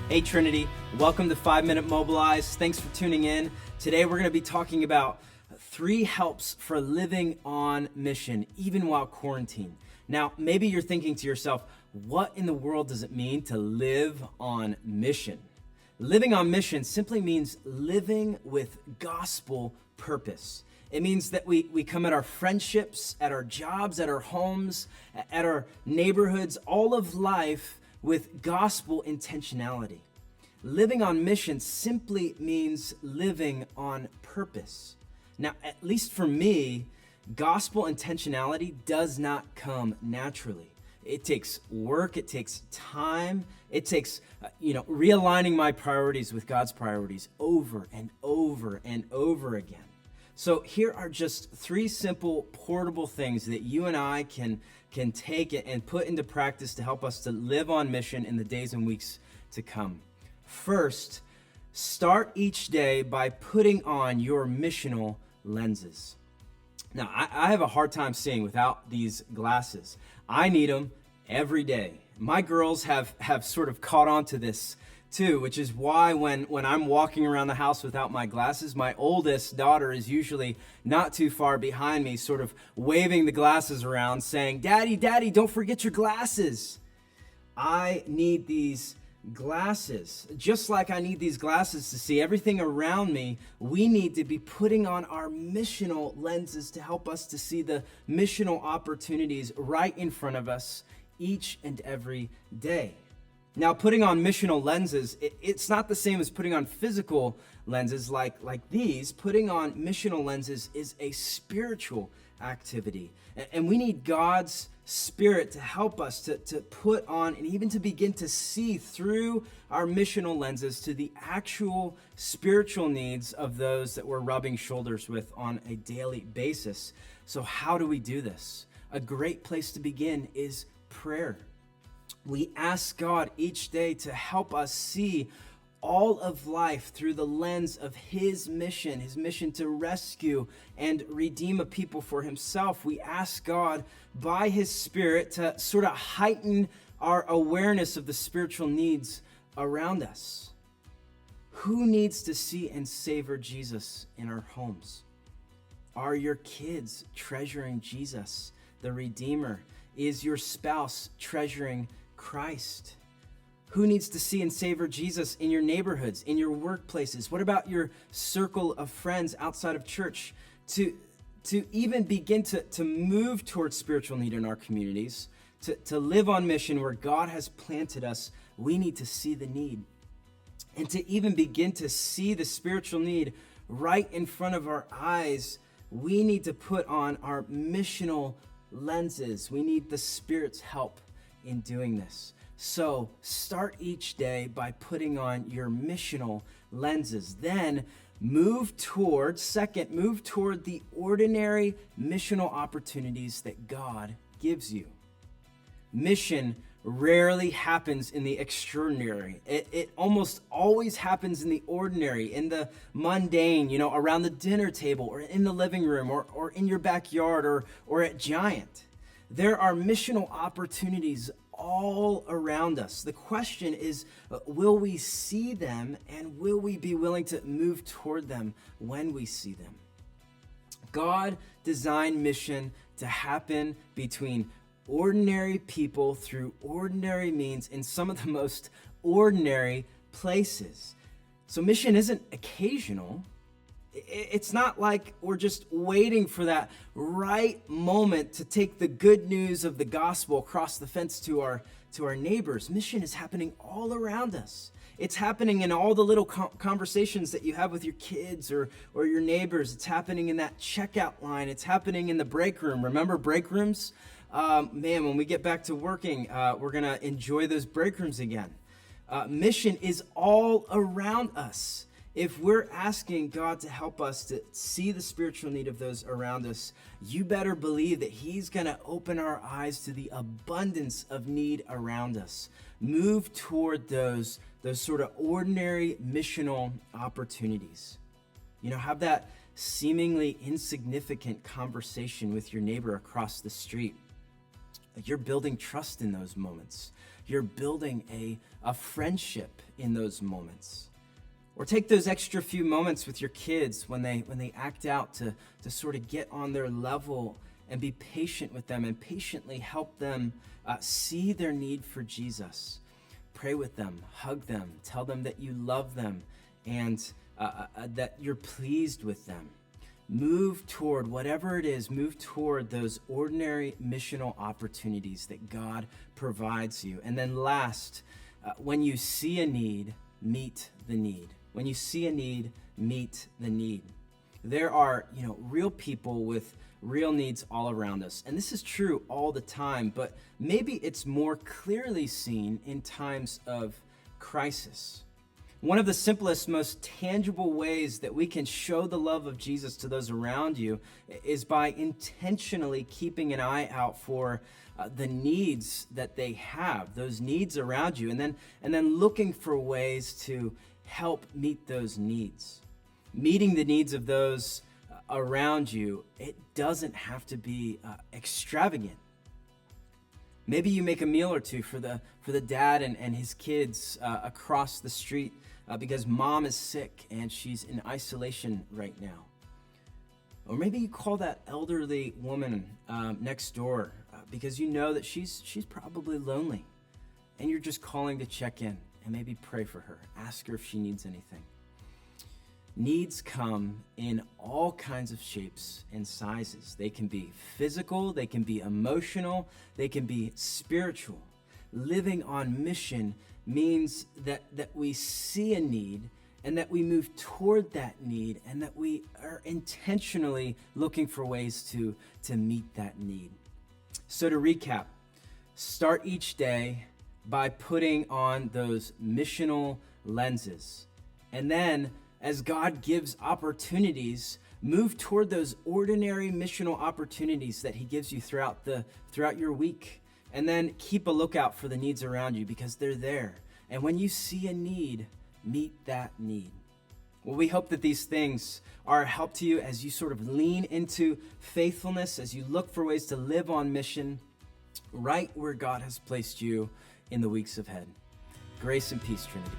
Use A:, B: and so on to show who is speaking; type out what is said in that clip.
A: Hey Trinity, welcome to 5 Minute Mobilize. Thanks for tuning in. Today we're going to be talking about 3 helps for living on mission, even while quarantined. Now, maybe you're thinking to yourself, what in the world does it mean to live on mission? Living on mission simply means living with gospel purpose. It means that we come at our friendships, at our jobs, at our homes, at our neighborhoods, all of life with gospel intentionality. Living on mission simply means living on purpose. Now, at least for me, gospel intentionality does not come naturally. It takes work, it takes time, it takes realigning my priorities with God's priorities over and over and over again. So here are just 3 simple portable things that you and I can take it and put into practice to help us to live on mission in the days and weeks to come. First, start each day by putting on your missional lenses. Now, I have a hard time seeing without these glasses. I need them every day. My girls have sort of caught on to this too, which is why when I'm walking around the house without my glasses, my oldest daughter is usually not too far behind me, sort of waving the glasses around, saying, "Daddy, Daddy, don't forget your glasses." I need these glasses. Just like I need these glasses to see everything around me, we need to be putting on our missional lenses to help us to see the missional opportunities right in front of us each and every day. Now, putting on missional lenses, it's not the same as putting on physical lenses like these. Putting on missional lenses is a spiritual activity. And we need God's Spirit to help us to put on and even to begin to see through our missional lenses to the actual spiritual needs of those that we're rubbing shoulders with on a daily basis. So how do we do this? A great place to begin is prayer. We ask God each day to help us see all of life through the lens of His mission to rescue and redeem a people for Himself. We ask God by His Spirit to sort of heighten our awareness of the spiritual needs around us. Who needs to see and savor Jesus in our homes? Are your kids treasuring Jesus, the Redeemer? Is your spouse treasuring Christ? Who needs to see and savor Jesus in your neighborhoods, in your workplaces? What about your circle of friends outside of church? To even begin to move towards spiritual need in our communities, to live on mission where God has planted us, we need to see the need. And to even begin to see the spiritual need right in front of our eyes, we need to put on our missional lenses. We need the Spirit's help in doing this. So start each day by putting on your missional lenses. Then move toward the ordinary missional opportunities that God gives you. Mission rarely happens in the extraordinary. It almost always happens in the ordinary, in the mundane, around the dinner table or in the living room or in your backyard or at Giant. There are missional opportunities all around us. The question is, will we see them and will we be willing to move toward them when we see them? God designed mission to happen between ordinary people through ordinary means in some of the most ordinary places. So mission isn't occasional. It's not like we're just waiting for that right moment to take the good news of the gospel across the fence to our neighbors. Mission is happening all around us. It's happening in all the little conversations that you have with your kids or your neighbors. It's happening in that checkout line. It's happening in the break room. Remember break rooms? When we get back to working, we're going to enjoy those break rooms again. Mission is all around us. If we're asking God to help us to see the spiritual need of those around us, you better believe that He's going to open our eyes to the abundance of need around us. Move toward those sort of ordinary missional opportunities. Have that seemingly insignificant conversation with your neighbor across the street. You're building trust in those moments. You're building a friendship in those moments. Or take those extra few moments with your kids when they act out to sort of get on their level and be patient with them and patiently help them see their need for Jesus. Pray with them, hug them, tell them that you love them and that you're pleased with them. Move toward whatever it is, move toward those ordinary missional opportunities that God provides you. And then last, when you see a need, meet the need. When you see a need, meet the need. There are, real people with real needs all around us. And this is true all the time, but maybe it's more clearly seen in times of crisis. One of the simplest, most tangible ways that we can show the love of Jesus to those around you is by intentionally keeping an eye out for the needs that they have, those needs around you, and then looking for ways to help meet those needs. Meeting the needs of those around you, it doesn't have to be extravagant. Maybe you make a meal or two for the dad and his kids across the street because mom is sick and she's in isolation right now. Or maybe you call that elderly woman next door because you know that she's probably lonely, and you're just calling to check in and maybe pray for her. Ask her if she needs anything. Needs come in all kinds of shapes and sizes. They can be physical, they can be emotional, they can be spiritual. Living on mission means that we see a need and that we move toward that need and that we are intentionally looking for ways to meet that need. So to recap, start each day by putting on those missional lenses. And then as God gives opportunities, move toward those ordinary missional opportunities that he gives you throughout your week. And then keep a lookout for the needs around you because they're there. And when you see a need, meet that need. Well, we hope that these things are a help to you as you sort of lean into faithfulness, as you look for ways to live on mission right where God has placed you in the weeks ahead. Grace and peace, Trinity.